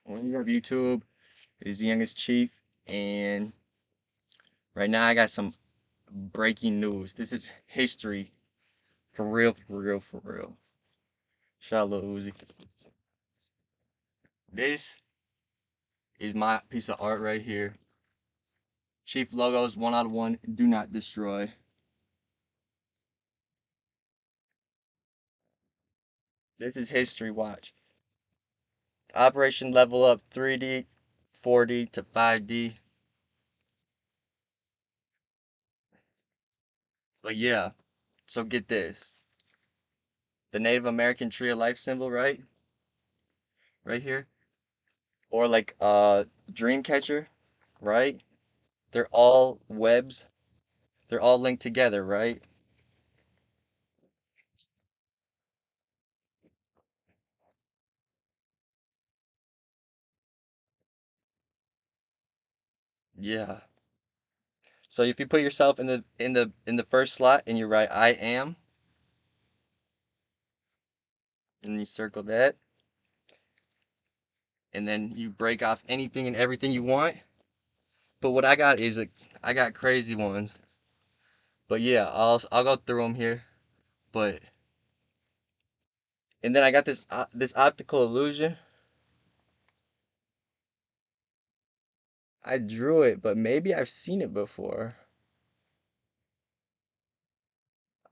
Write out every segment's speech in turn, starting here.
When you have YouTube, it is the youngest chief, and right now I got some breaking news. This is history, for real, for real, for real. Shout out Lil Uzi. This is my piece of art right here. Chief logos, 1 out of 1. Do not destroy. This is history. Watch. Operation Level Up 3D, 4D to 5D. But yeah, so get this. The Native American tree of life symbol, right? Right here. Or like dream catcher, right? They're all webs. They're all linked together, right? Yeah. So if you put yourself in the first slot and you write I am, and you circle that, and then you break off anything and everything you want. But what I got is I got crazy ones. But yeah, I'll go through them here. But and then I got this optical illusion. I drew it, but maybe I've seen it before.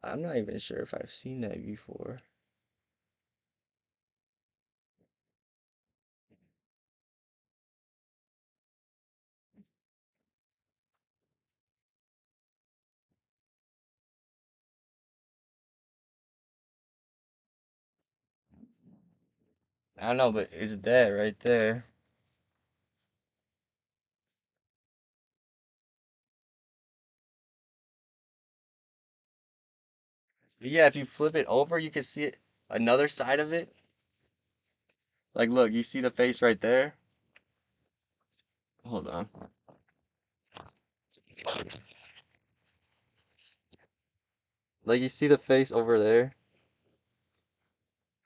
I'm not even sure if I've seen that before. I don't know, but it's that right there. But yeah, if you flip it over, you can see it another side of it. Like, look, you see the face right there? Hold on. Like, you see the face over there?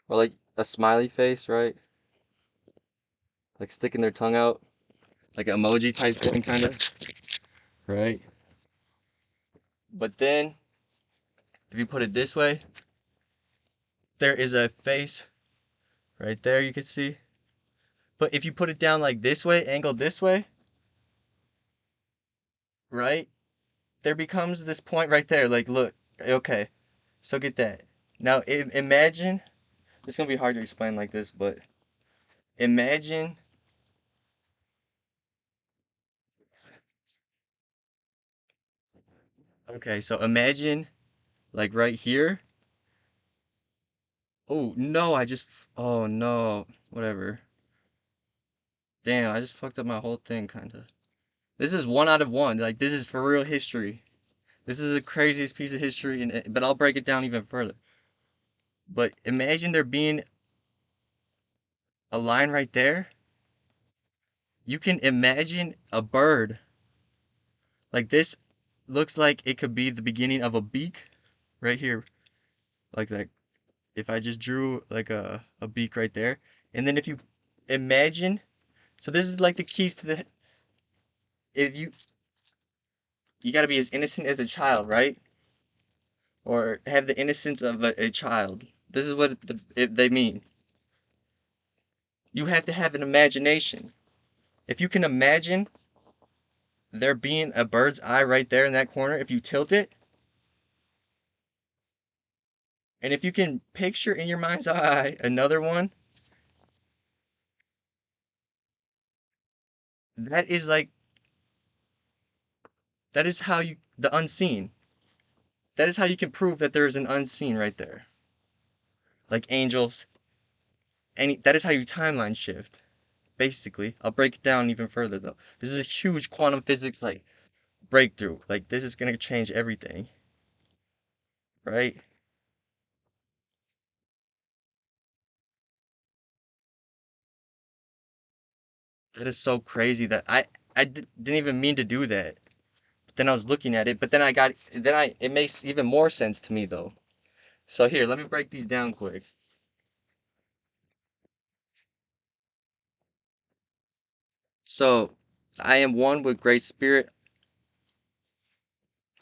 Or like a smiley face, right? Like sticking their tongue out, like an emoji type thing, kind of, right? But then, if you put it this way, there is a face right there you can see. But if you put it down like this way, angled this way, right? There becomes this point right there. Like, look, okay, so get that. Now, imagine, it's gonna be hard to explain like this, but imagine, okay, so imagine, like right here. Oh, no, oh no, whatever. Damn, I just fucked up my whole thing, kinda. This is 1 out of 1. Like, this is for real history. This is the craziest piece of history, but I'll break it down even further. But imagine there being a line right there. You can imagine a bird. Like, this looks like it could be the beginning of a beak right here. Like that. If I just drew like a beak right there. And then if you imagine, so this is like the keys to the, if you got to be as innocent as a child, right? Or have the innocence of a child. This is what they mean. You have to have an imagination. If you can imagine there being a bird's eye right there in that corner, if you tilt it, and if you can picture in your mind's eye another one, that is like, that is how you, the unseen. That is how you can prove that there is an unseen right there. Like angels, that is how you timeline shift. Basically, I'll break it down even further though. This is a huge quantum physics like breakthrough. Like this is gonna change everything, right? That is so crazy that didn't even mean to do that. But then I was looking at it, but it makes even more sense to me though. So here, let me break these down quick. So I am one with great spirit.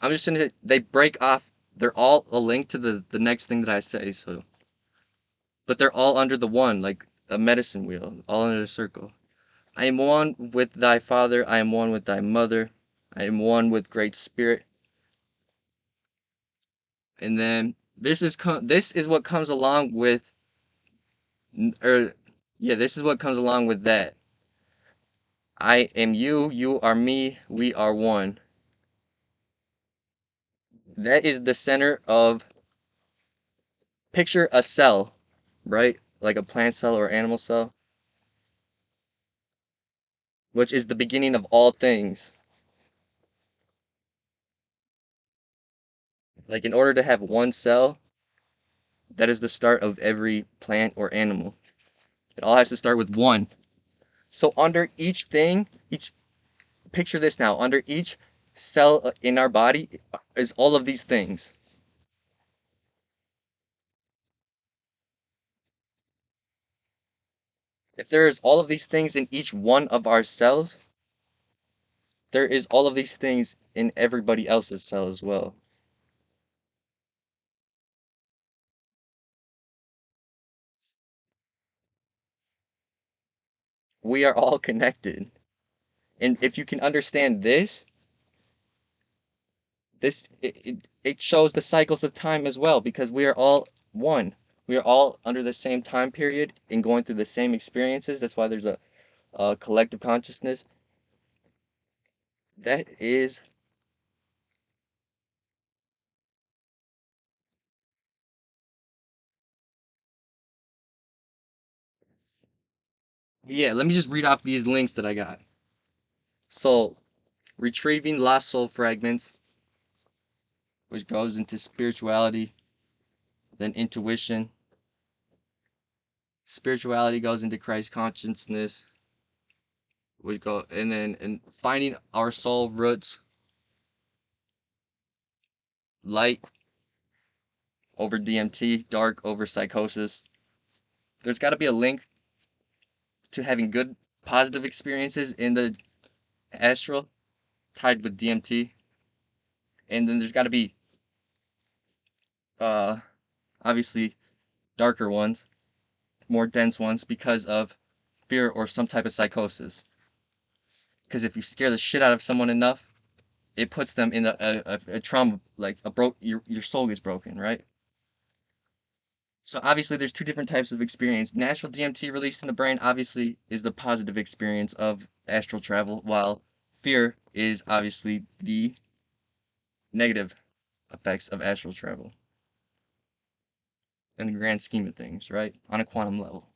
I'm just gonna they break off. They're all a link to the next thing that I say. So, but they're all under the one, like a medicine wheel, all under the circle. I am one with thy father. I am one with thy mother. I am one with great spirit. And then this is what comes along with, or yeah, this is what comes along with that. I am you. You are me. We are one. That is the center of. Picture a cell, right? Like a plant cell or animal cell, which is the beginning of all things. Like in order to have one cell, that is the start of every plant or animal. It all has to start with one. So under each thing, each picture this now, under each cell in our body is all of these things. If there is all of these things in each one of our cells, there is all of these things in everybody else's cell as well. We are all connected. And if you can understand this, it shows the cycles of time as well because we are all one. We are all under the same time period and going through the same experiences. That's why there's a collective consciousness. That is, yeah, let me just read off these links that I got. So, retrieving lost soul fragments, which goes into spirituality, then intuition. Spirituality goes into Christ consciousness, which go and then and finding our soul roots, light over DMT, dark over psychosis. There's got to be a link to having good positive experiences in the astral tied with DMT, and then there's got to be uh obviously darker ones, more dense ones because of fear or some type of psychosis. Because if you scare the shit out of someone enough, it puts them in a trauma, like your soul is broken, right? So obviously there's two different types of experience. Natural DMT released in the brain obviously is the positive experience of astral travel, while fear is obviously the negative effects of astral travel in the grand scheme of things, right? On a quantum level.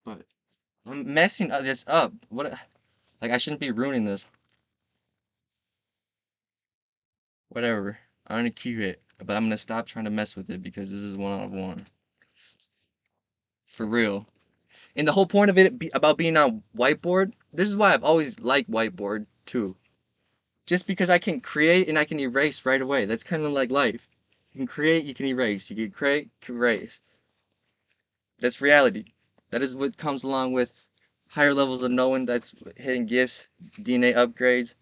But I'm messing this up. What? Like I shouldn't be ruining this. Whatever. I'm gonna keep it, but I'm gonna stop trying to mess with it because this is one on one. For real. And the whole point of it about being on whiteboard, this is why I've always liked whiteboard too. Just because I can create and I can erase right away. That's kind of like life. You can create, you can erase. You can create, erase. That's reality. That is what comes along with higher levels of knowing. That's hidden gifts, DNA upgrades.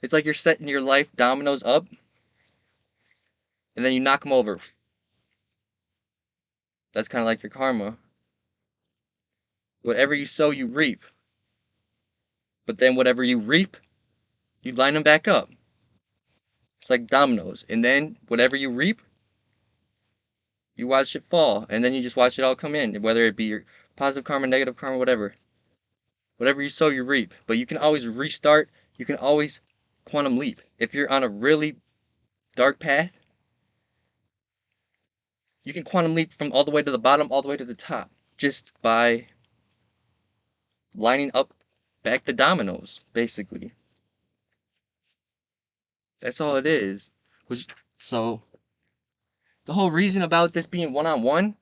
It's like you're setting your life dominoes up, and then you knock them over. That's kind of like your karma. Whatever you sow, you reap. But then whatever you reap, you line them back up. It's like dominoes. And then whatever you reap, you watch it fall. And then you just watch it all come in, whether it be your positive karma, negative karma, whatever. Whatever you sow, you reap. But you can always restart. You can always quantum leap. If you're on a really dark path, you can quantum leap from all the way to the bottom, all the way to the top, just by lining up back the dominoes, basically. That's all it is. Which, so, the whole reason about this being one on one,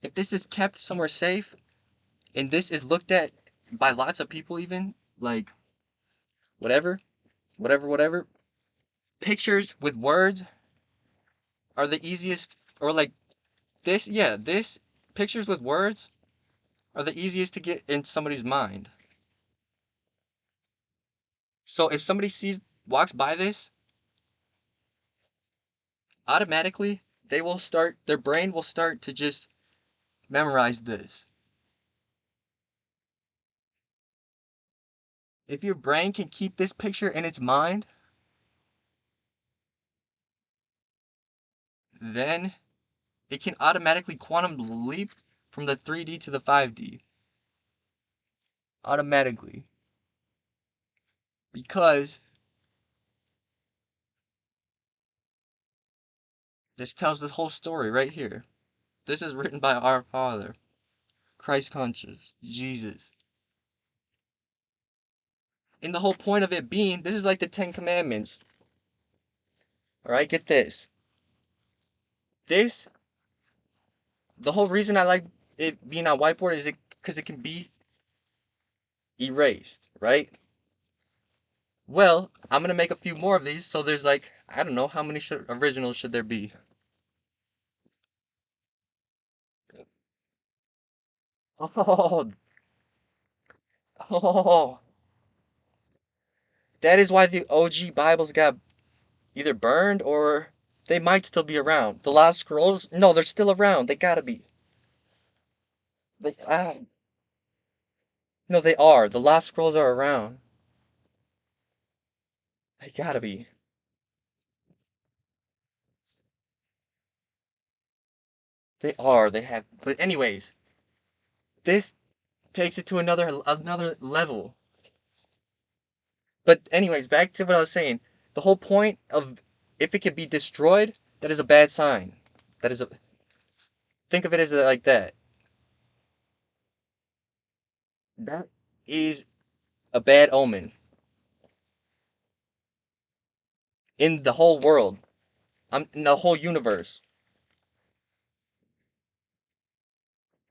if this is kept somewhere safe, and this is looked at by lots of people, even, like, whatever, whatever, pictures with words are the easiest, or like this, yeah, this, pictures with words are the easiest to get in somebody's mind. So if somebody walks by this, automatically their brain will start to just memorize this. If your brain can keep this picture in its mind, then it can automatically quantum leap from the 3D to the 5D. Automatically. Because this tells the whole story right here. This is written by our Father, Christ conscious, Jesus. And the whole point of it being, this is like the Ten Commandments. Alright, get this. This, the whole reason I like it being on whiteboard is because it can be erased, right? Well, I'm gonna make a few more of these, so there's like, I don't know, how many originals should there be? Oh, oh, that is why the OG Bibles got either burned or they might still be around. The Lost Scrolls, no, they're still around. They gotta be. They, no, they are. The Lost Scrolls are around. They gotta be. They are. They have. But anyways, this takes it to another level. But anyways, back to what I was saying. The whole point of if it can be destroyed, that is a bad sign. That is a think of it as like that. That is a bad omen in the whole world. In the whole universe.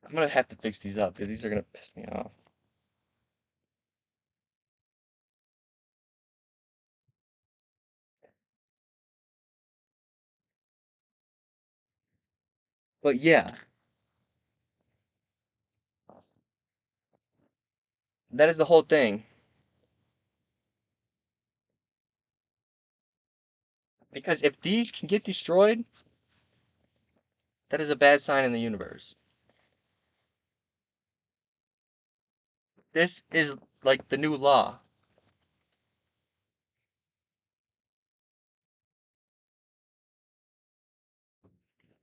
I'm gonna have to fix these up because these are gonna piss me off. But yeah, that is the whole thing. Because if these can get destroyed, that is a bad sign in the universe. This is like the new law.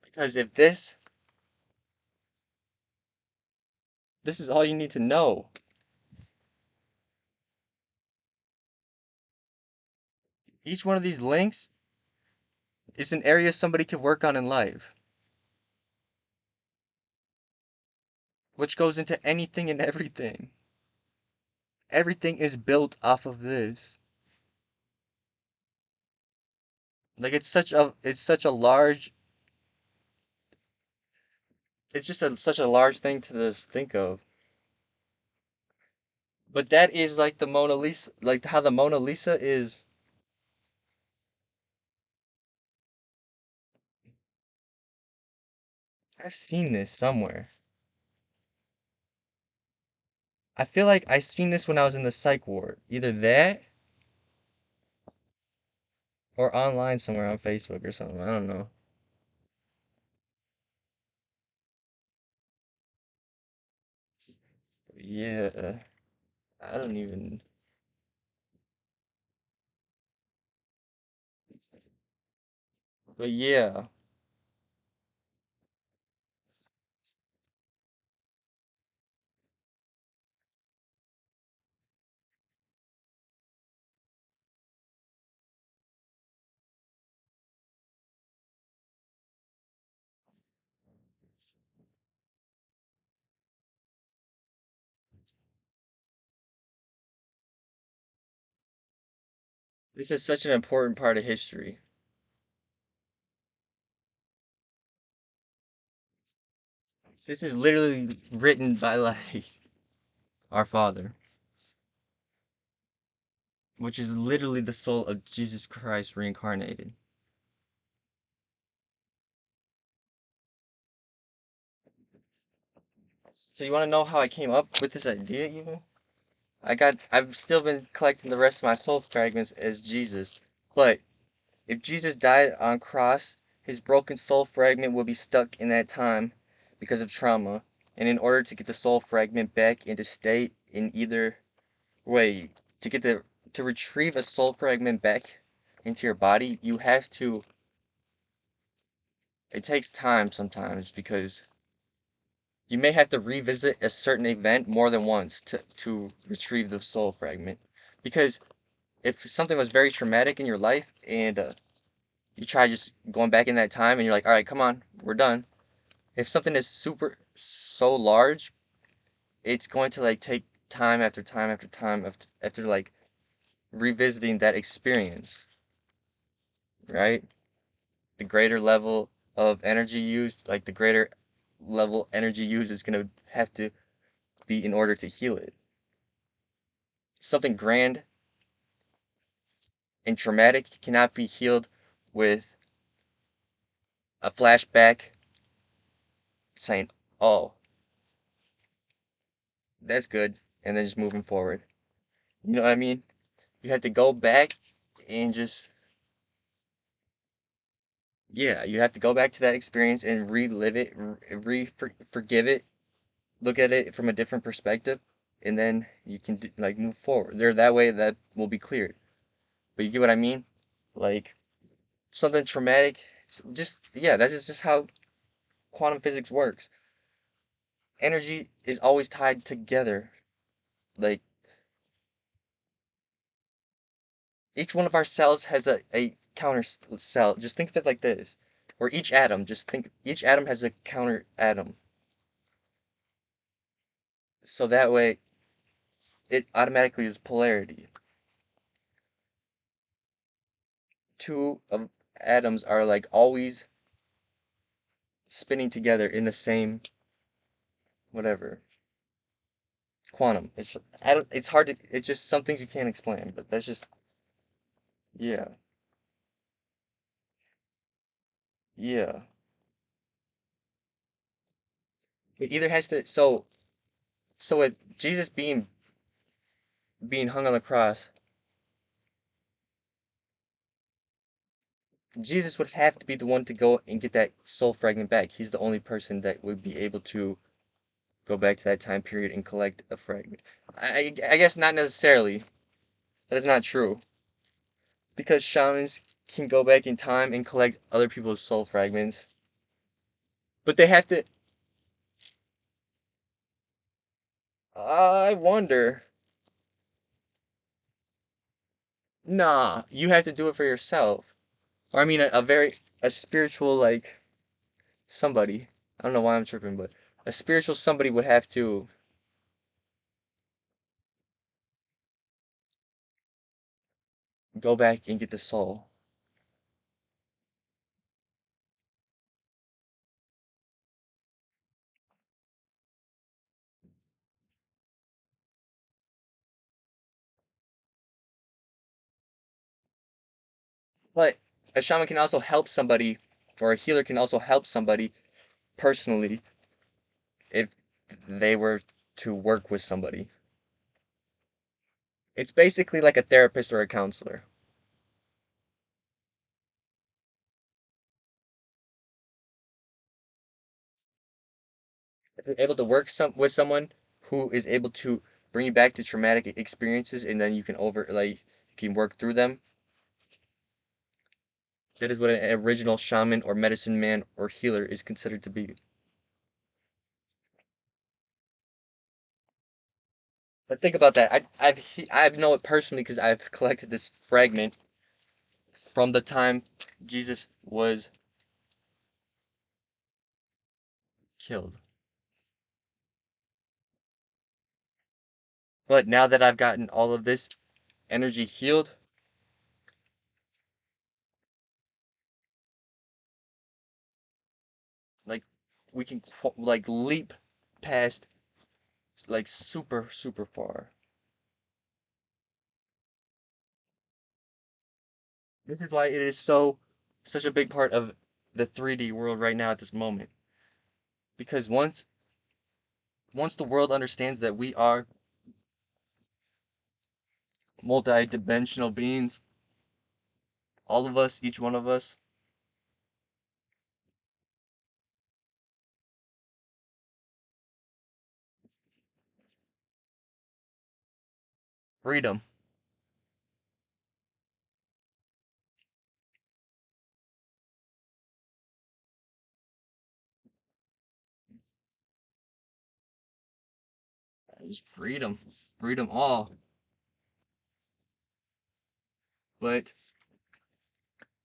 Because if this is all you need to know. Each one of these links is an area somebody could work on in life, which goes into anything and everything. Everything is built off of this. Like it's such a large it's just such a large thing to just think of. But that is like the Mona Lisa, like how the Mona Lisa is. I've seen this somewhere. I feel like I seen this when I was in the psych ward. Either that or online somewhere on Facebook or something. I don't know. Yeah, I don't even. But yeah, this is such an important part of history. This is literally written by like our Father, which is literally the soul of Jesus Christ reincarnated. So you want to know how I came up with this idea even? I've still been collecting the rest of my soul fragments as Jesus. But if Jesus died on cross, his broken soul fragment will be stuck in that time because of trauma. And in order to get the soul fragment back into state in either way, to get the to retrieve a soul fragment back into your body, you have to it takes time sometimes because you may have to revisit a certain event more than once to retrieve the soul fragment. Because if something was very traumatic in your life and you try just going back in that time and you're like, all right, come on, we're done. If something is super so large, it's going to like take time after time after time after like revisiting that experience, right? The greater level of energy used, like the greater level energy used is going to have to be in order to heal it. Something grand and traumatic cannot be healed with a flashback saying, oh, that's good, and then just moving forward. You know what I mean? You have to go back and just, yeah, you have to go back to that experience and relive it, forgive it, look at it from a different perspective, and then you can like move forward. There, that way that will be cleared. But you get what I mean? Like something traumatic, just yeah, that's just how quantum physics works. Energy is always tied together. Like each one of our cells has a counter cell. Just think of it like this. Or each atom, just think each atom has a counter atom. So that way it automatically is polarity. Two of atoms are like always spinning together in the same whatever quantum. It's hard to it's just some things you can't explain, but that's just yeah. Yeah. It either has to so with Jesus being hung on the cross, Jesus would have to be the one to go and get that soul fragment back. He's the only person that would be able to go back to that time period and collect a fragment. I guess not necessarily. That is not true. Because shamans can go back in time and collect other people's soul fragments. But they have to. I wonder. Nah, you have to do it for yourself. Or I mean, a spiritual like somebody. I don't know why I'm tripping, but a spiritual somebody would have to go back and get the soul. But a shaman can also help somebody, or a healer can also help somebody personally if they were to work with somebody. It's basically like a therapist or a counselor. If you're able to work with someone who is able to bring you back to traumatic experiences and then you can you can work through them, that is what an original shaman or medicine man or healer is considered to be. But think about that. I know it personally because I've collected this fragment from the time Jesus was killed. But now that I've gotten all of this energy healed, like we can like leap past like super far. This is why it is such a big part of the 3D world right now at this moment. Because once once the world understands that we are multi-dimensional beings, all of us, each one of us, freedom. Just freedom. Freedom all. But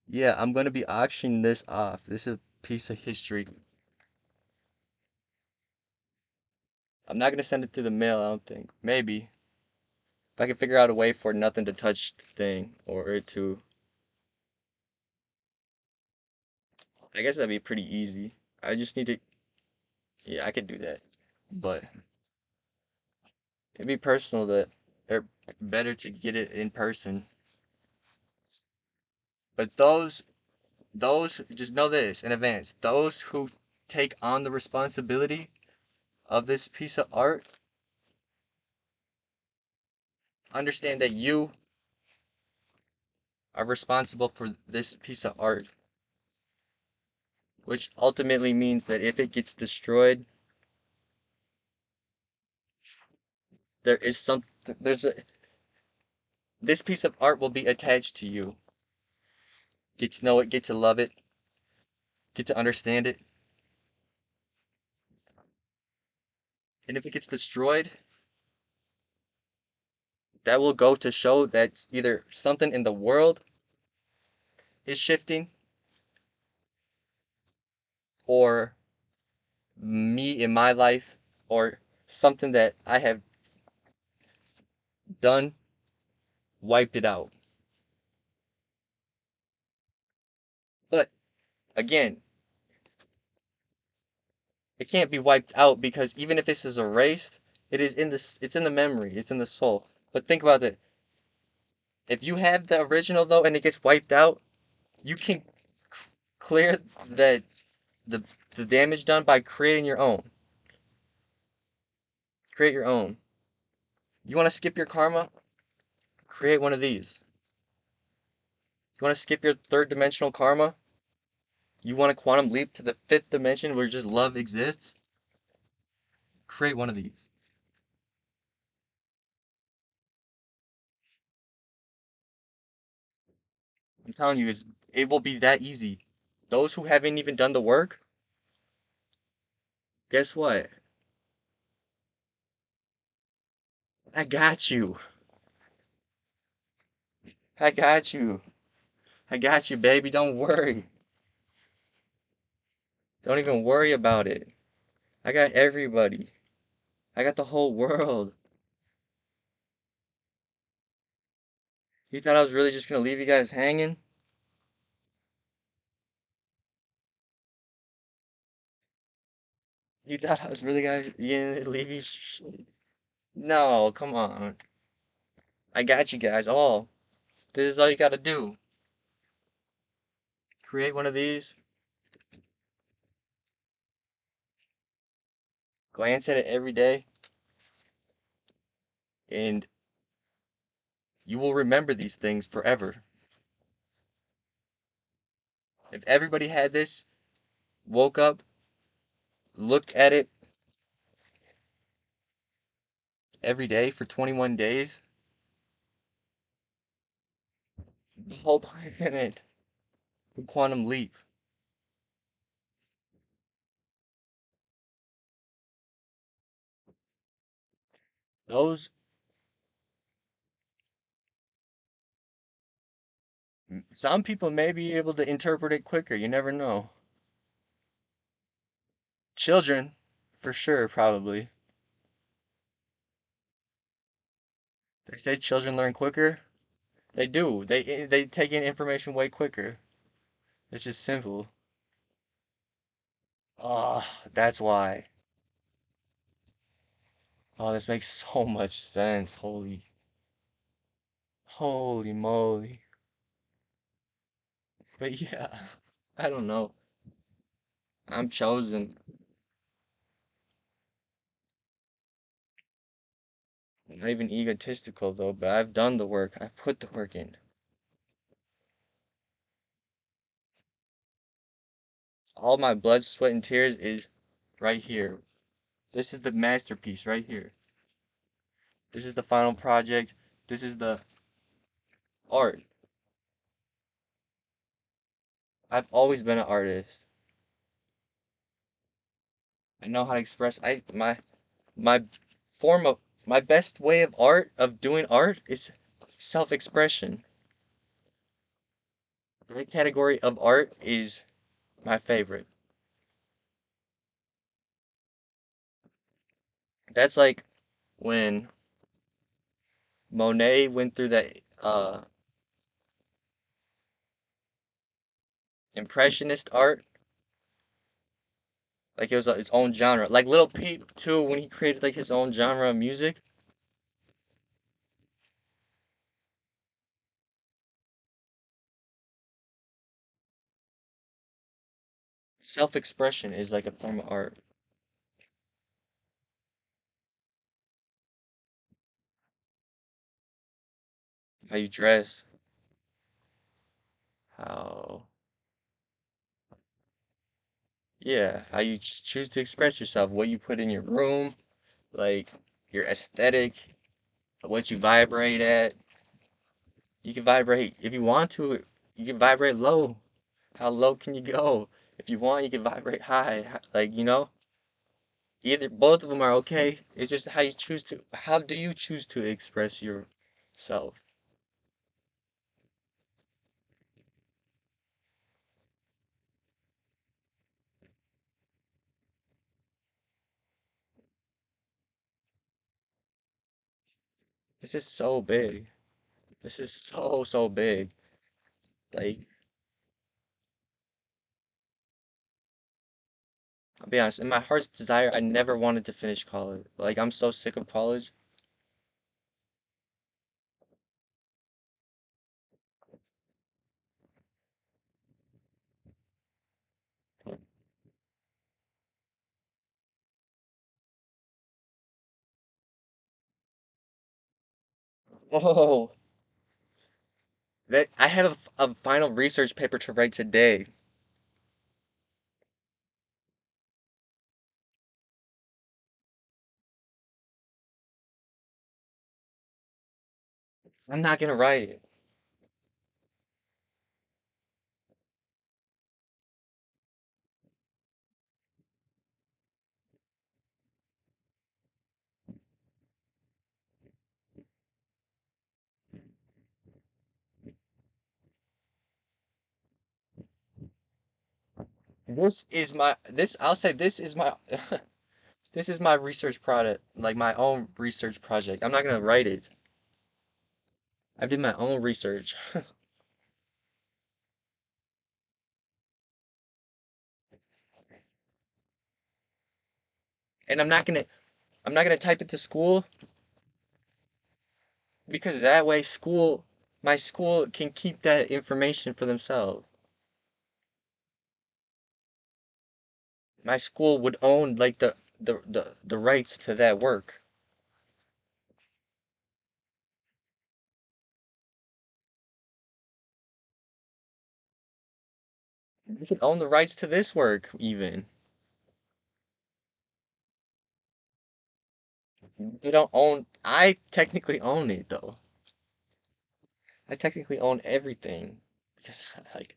yeah, I'm gonna be auctioning this off. This is a piece of history. I'm not gonna send it through the mail, I don't think. Maybe. If I can figure out a way for nothing to touch the thing or it to, I guess that'd be pretty easy. I just need to, yeah, I could do that. But it'd be personal that, or better to get it in person. But those, just know this in advance, those who take on the responsibility of this piece of art, understand that you are responsible for this piece of art, which ultimately means that if it gets destroyed, there is some, there's a, this piece of art will be attached to you. Get to know it, get to love it, get to understand it. And if it gets destroyed, that will go to show that either something in the world is shifting or me in my life or something that I have done wiped it out. But again, it can't be wiped out because even if this is erased, it is in this it's in the memory, it's in the soul. But think about it. If you have the original though and it gets wiped out, you can clear the the damage done by creating your own. Create your own. You want to skip your karma? Create one of these. You want to skip your third dimensional karma? You want a quantum leap to the fifth dimension where just love exists? Create one of these. I'm telling you, it will be that easy. Those who haven't even done the work, guess what? I got you. I got you. I got you, baby. Don't worry. Don't even worry about it. I got everybody. I got the whole world. You thought I was really just gonna leave you guys hanging? You thought I was really gonna leave you? No, come on. I got you guys all. This is all you gotta do. Create one of these, glance at it every day, and you will remember these things forever. If everybody had this, woke up, looked at it every day for 21 days, the whole planet would quantum leap. Those, some people may be able to interpret it quicker. You never know. Children, for sure, probably. They say children learn quicker. They do. They take in information way quicker. It's just simple. Oh, that's why. Oh, this makes so much sense. Holy moly. But yeah, I don't know. I'm chosen. Not even egotistical though, but I've done the work. I've put the work in. All my blood, sweat, and tears is right here. This is the masterpiece right here. This is the final project. This is the art. I've always been an artist. I know how to express. My form of my best way of art of doing art is self-expression. My category of art is my favorite. That's like when Monet went through that impressionist art, like it was its own genre. Like Lil Peep too, when he created like his own genre of music. Self-expression is like a form of art. How you dress, how yeah, how you choose to express yourself, what you put in your room, like your aesthetic, what you vibrate at. You can vibrate if you want to. You can vibrate low. How low can you go? If you want, you can vibrate high. Like, either both of them are okay. It's just how you choose to. How do you choose to express yourself? This is so big. This is so big. Like, I'll be honest, in my heart's desire, I never wanted to finish college. Like, I'm so sick of college. Whoa. That I have a final research paper to write today. I'm not gonna write it. I'll say this is my this is my research product, like my own research project. I'm not gonna write it. I did my own research. And I'm not gonna type it to school because that way my school can keep that information for themselves. My school would own like the rights to that work. We could own the rights to this work even. They don't own I technically own it though. I technically own everything because like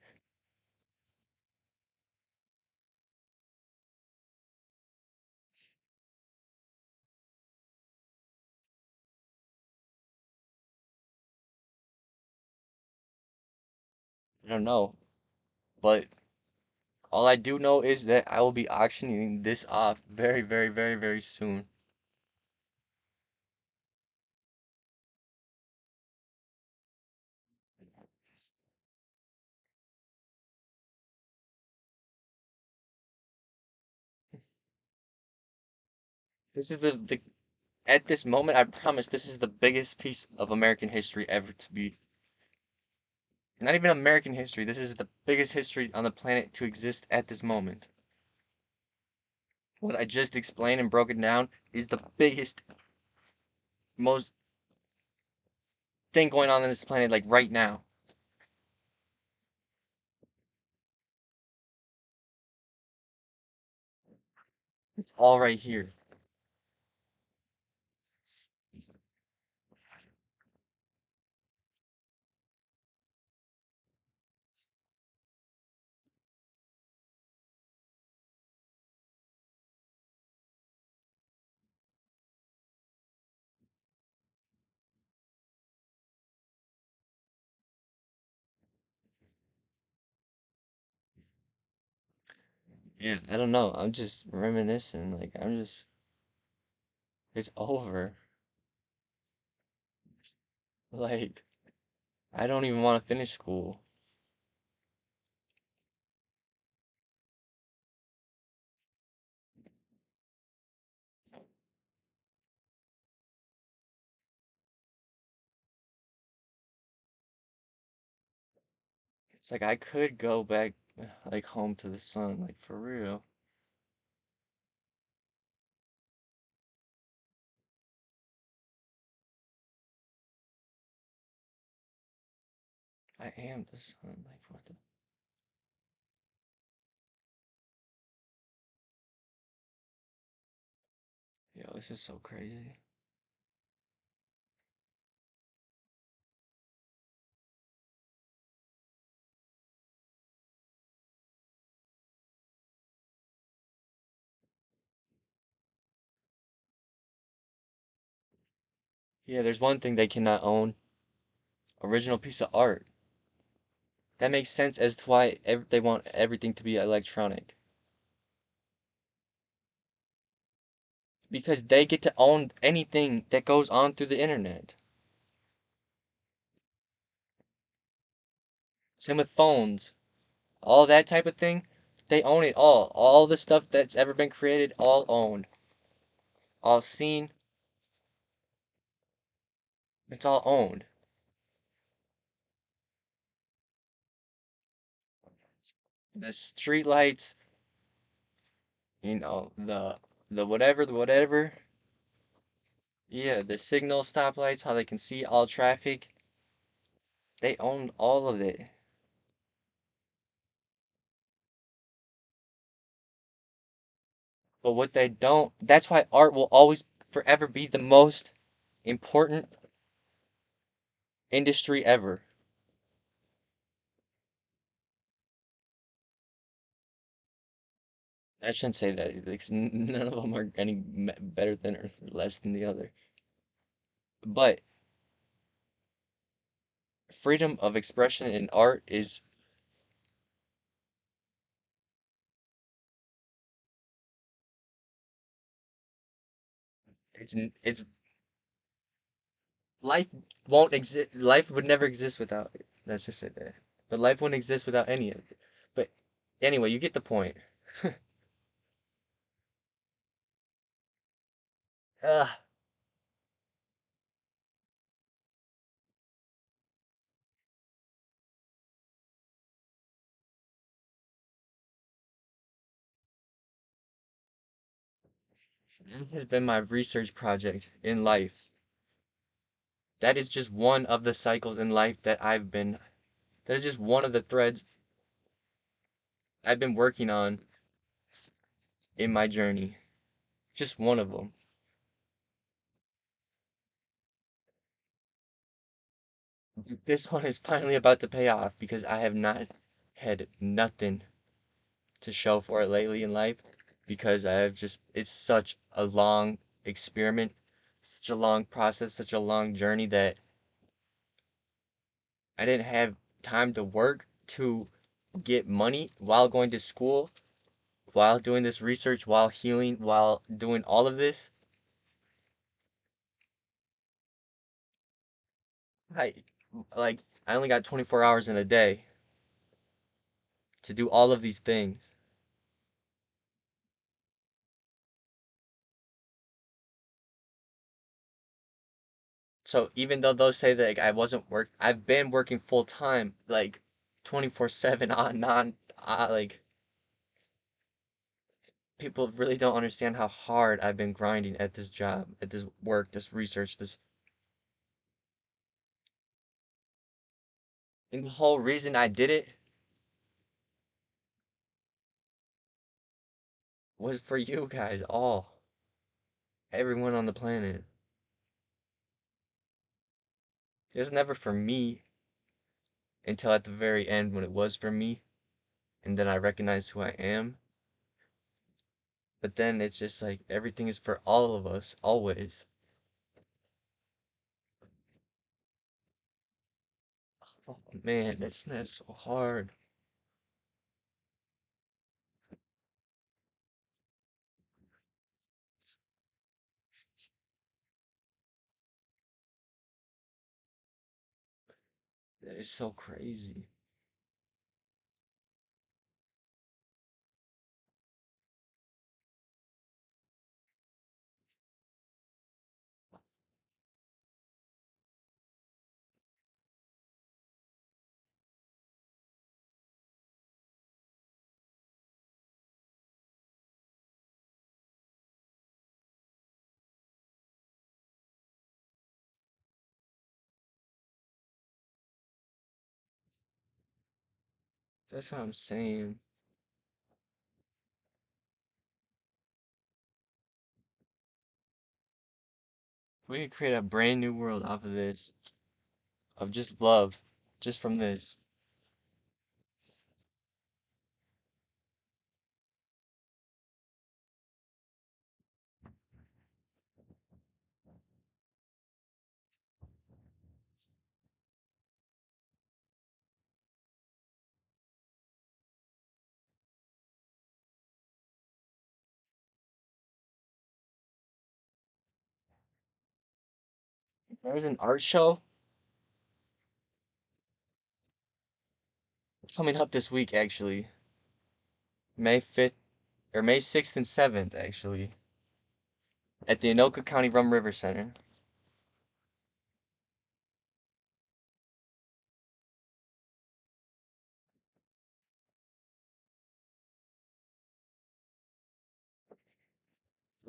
I don't know, but all I do know is that I will be auctioning this off very, very, very, very soon. This is the at this moment, I promise this is the biggest piece of American history ever to be. Not even American history. This is the biggest history on the planet to exist at this moment. What I just explained and broken down is the biggest most thing going on this planet like right now. It's all right here. Yeah, I don't know. I'm just reminiscing. Like I'm just, it's over. Like I don't even want to finish school. It's like I could go back like home to the sun, like for real. I am the sun. Like what the? Yo, this is so crazy. Yeah, there's one thing they cannot own. Original piece of art. That makes sense as to why they want everything to be electronic. Because they get to own anything that goes on through the internet. Same with phones. All that type of thing. They own it all. All the stuff that's ever been created, all owned. All seen, it's all owned. The street lights, the whatever. Yeah, the signal stoplights, how they can see all traffic. They own all of it. But what they don't, that's why art will always forever be the most important industry ever. I shouldn't say that. Like, none of them are any better than or less than the other. But freedom of expression in art is it's life won't exist. Life would never exist without it. Let's just say that. But life wouldn't exist without any of it. But anyway, you get the point. Ugh, that has been my research project in life. That is just one of the cycles in life that is just one of the threads I've been working on in my journey. Just one of them. This one is finally about to pay off because I have not had nothing to show for it lately in life because I have just, it's such a long experiment, such a long process, such a long journey that I didn't have time to work to get money while going to school, while doing this research, while healing, while doing all of this. I I only got 24 hours in a day to do all of these things. So even though those say that like, I wasn't I've been working full time, like 24/7 like people really don't understand how hard I've been grinding at this job, at this work, this research, this And the whole reason I did it was for you guys, all, everyone on the planet. It was never for me until at the very end when it was for me, and then I recognized who I am. But then it's just like everything is for all of us, always. Oh man, that's so hard. That is so crazy. That's what I'm saying. We could create a brand new world off of this, of just love, just from this. There's an art show coming up this week, actually. May 5th, or May 6th and 7th, actually, at the Anoka County Rum River Center.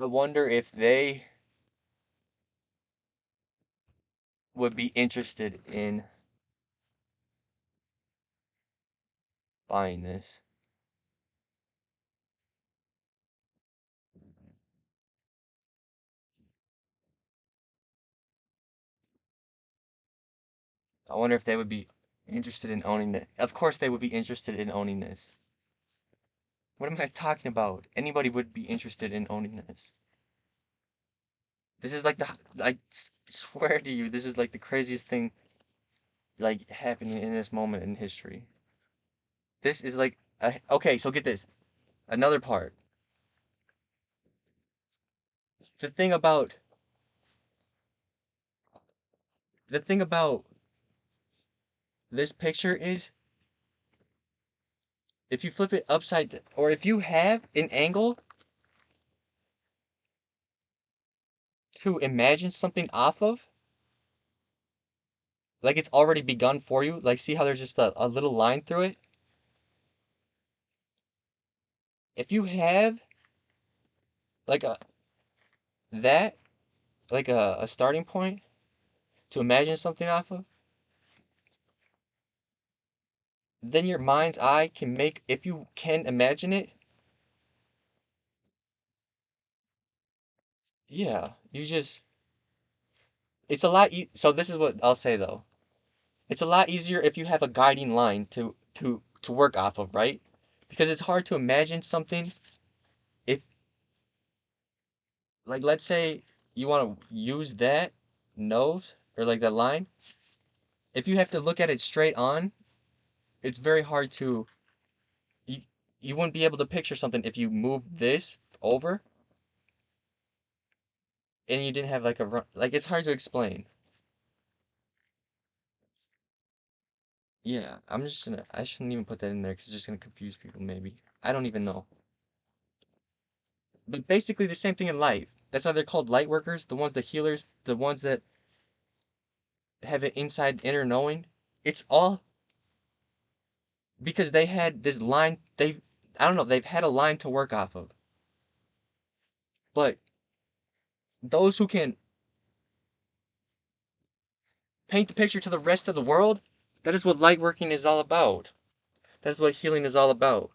I wonder if they would be interested in buying this. I wonder if they would be interested in owning it. Of course, they would be interested in owning this. What am I talking about? Anybody would be interested in owning this. This is like swear to you, this is like the craziest thing like happening in this moment in history. This is like okay, so get this. Another part. The thing about the thing about this picture is if you flip it upside or if you have an angle to imagine something off of, like it's already begun for you, like see how there's just a little line through it? If you have like a that like a starting point to imagine something off of, then your mind's eye can make, if you can imagine it, yeah, you just, it's a lot, so this is what I'll say though. It's a lot easier if you have a guiding line to work off of, right? Because it's hard to imagine something if, like, let's say you want to use that nose or like that line. If you have to look at it straight on, it's very hard to, you, you wouldn't be able to picture something if you move this over and you didn't have like a run, like it's hard to explain. Yeah, I'm just gonna, I shouldn't even put that in there because it's just gonna confuse people maybe. I don't even know. But basically the same thing in life. That's why they're called light workers, the ones, the healers, the ones that have an inside inner knowing. It's all because they had this line, I don't know, they've had a line to work off of. But those who can paint the picture to the rest of the world, That is what light working is all about. That is what healing is all about.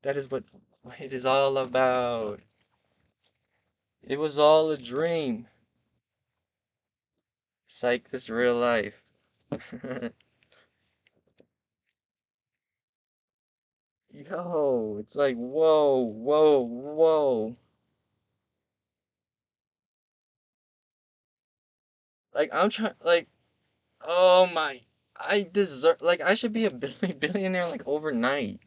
That is what it is all about. It was all a dream. Psych, this real life. Yo, it's like, whoa, whoa, whoa. Like, I'm trying, like, oh my, I deserve, like, I should be a billionaire, like, overnight.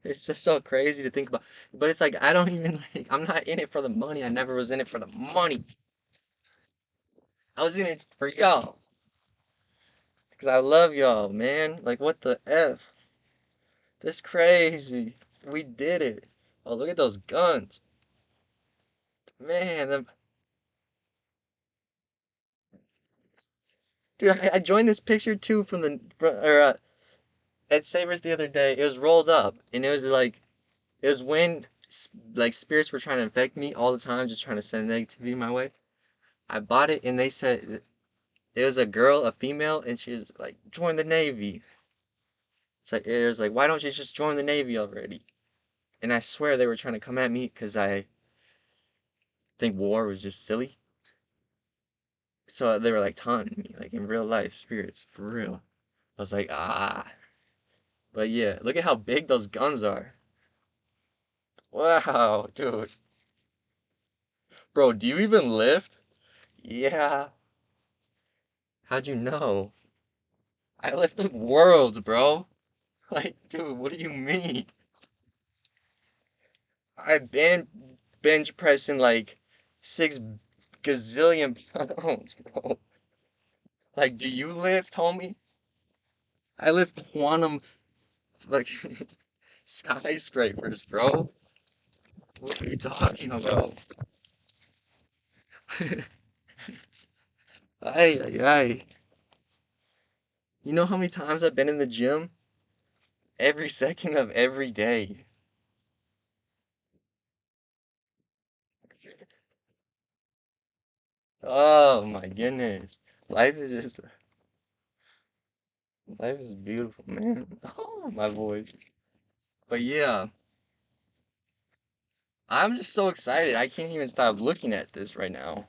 It's just so crazy to think about. But it's like, I don't even, like, I'm not in it for the money. I never was in it for the money. I was in it for y'all. Because I love y'all, man. Like, what the F? This crazy. We did it. Oh, look at those guns. Man, dude, I joined this picture too from at Savers the other day. It was rolled up, and it was like, it was when, like, spirits were trying to infect me all the time, just trying to send negativity my way. I bought it, and they said, it was a girl, a female, and she was like, join the Navy. It's like, it was like, why don't you just join the Navy already? And I swear they were trying to come at me because I think war was just silly. So they were like taunting me, like in real life, spirits, for real. I was like, ah. But yeah, look at how big those guns are. Wow, dude. Bro, do you even lift? Yeah. How'd you know? I lift up worlds, bro. Like, dude, what do you mean? I've been bench pressing like 6 gazillion pounds, bro. Like, do you lift, homie? I lift quantum, like, skyscrapers, bro. What are you talking about? Ay, ay, ay. You know how many times I've been in the gym? Every second of every day. Oh my goodness. Life is just, life is beautiful, man. Oh, my voice. But yeah, I'm just so excited. I can't even stop looking at this right now.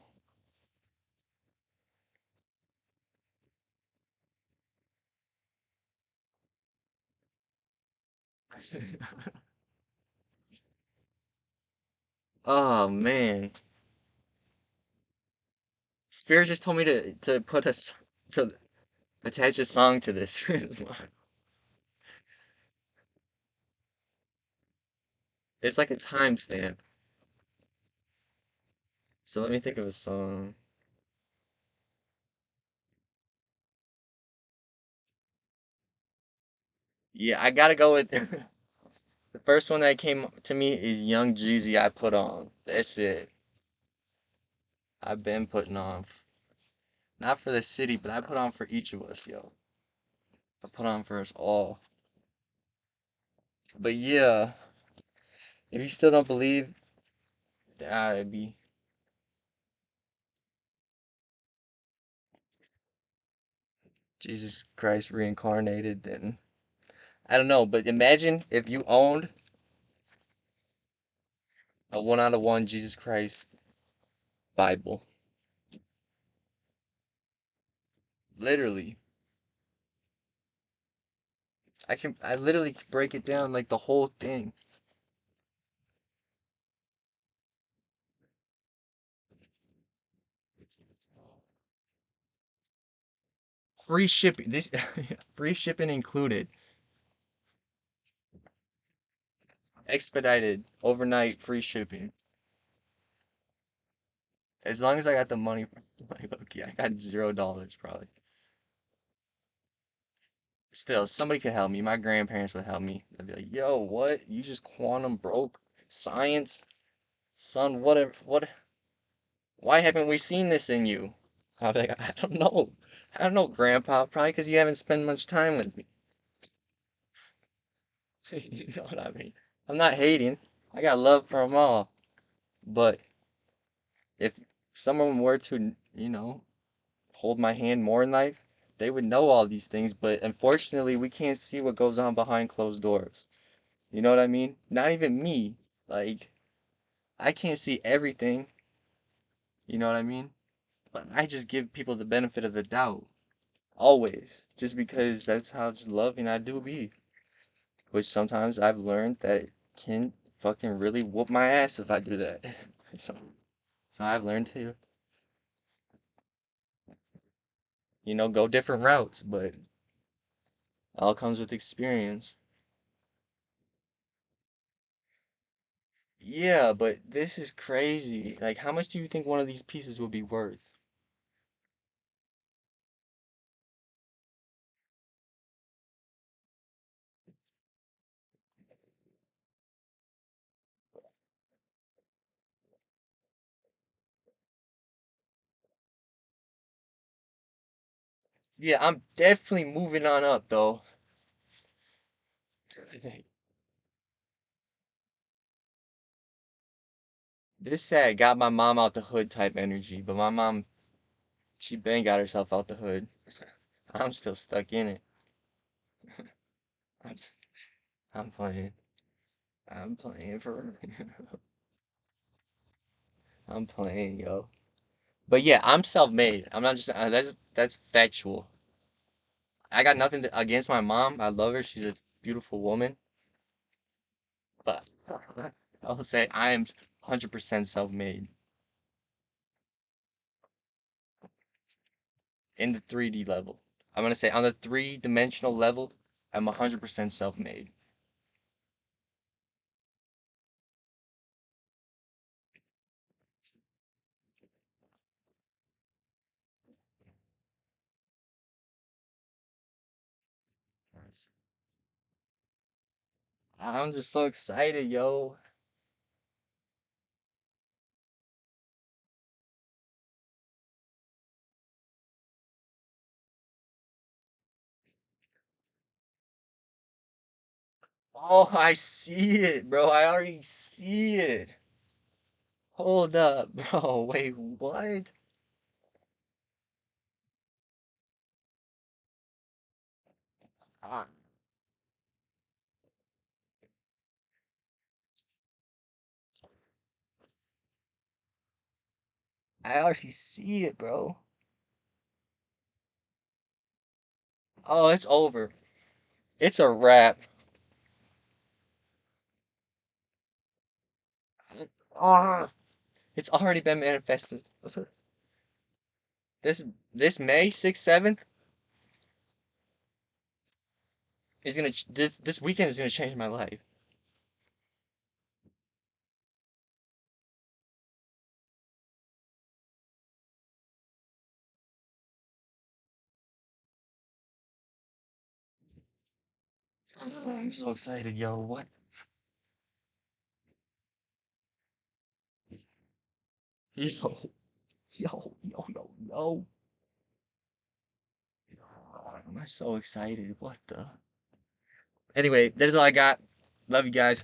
Oh man. Spirit just told me to put to attach a song to this. It's like a timestamp. So let me think of a song. Yeah, I gotta go with the first one that came to me is Young Jeezy I Put On. That's it. I've been putting on. Not for the city, but I put on for each of us, yo. I put on for us all. But yeah, if you still don't believe, it'd be Jesus Christ reincarnated, then I don't know, but imagine if you owned a one out of one Jesus Christ Bible. Literally. I literally break it down like the whole thing. Free shipping. This free shipping included. Expedited overnight free shipping. As long as I got the money, like, okay, I got $0 probably. Still, somebody could help me. My grandparents would help me. They'd be like, "Yo, what? You just quantum broke science, son? What? Why haven't we seen this in you?" I'll be like, I don't know. I don't know, Grandpa. Probably because you haven't spent much time with me. You know what I mean? I'm not hating. I got love for them all. But if someone were to, hold my hand more in life, they would know all these things. But unfortunately, we can't see what goes on behind closed doors. You know what I mean? Not even me. Like, I can't see everything. You know what I mean? But I just give people the benefit of the doubt. Always. Just because that's how just loving I do be. Which sometimes I've learned that it can fucking really whoop my ass if I do that. So, so I've learned to, go different routes, but all comes with experience. Yeah, but this is crazy. Like, how much do you think one of these pieces would be worth? Yeah, I'm definitely moving on up though. This sad got my mom out the hood type energy, but my mom, she been got herself out the hood. I'm still stuck in it. I'm, I'm playing. I'm playing for. I'm playing, yo. But yeah, I'm self-made. I'm not just that's factual. I got nothing against my mom. I love her. She's a beautiful woman. But I'll say I am 100% self-made in the 3D level. I'm gonna say on the three-dimensional level, I'm 100% self-made. I'm just so excited, yo. Oh, I see it, bro. I already see it. Hold up, bro. Wait, what? Ah, I already see it, bro. Oh, it's over. It's a wrap. Ah, it's already been manifested. This this May 6th, 7th is gonna this weekend is gonna change my life. I'm so excited, yo. What? Yo, yo. I'm so excited. What the? Anyway, that is all I got. Love you guys.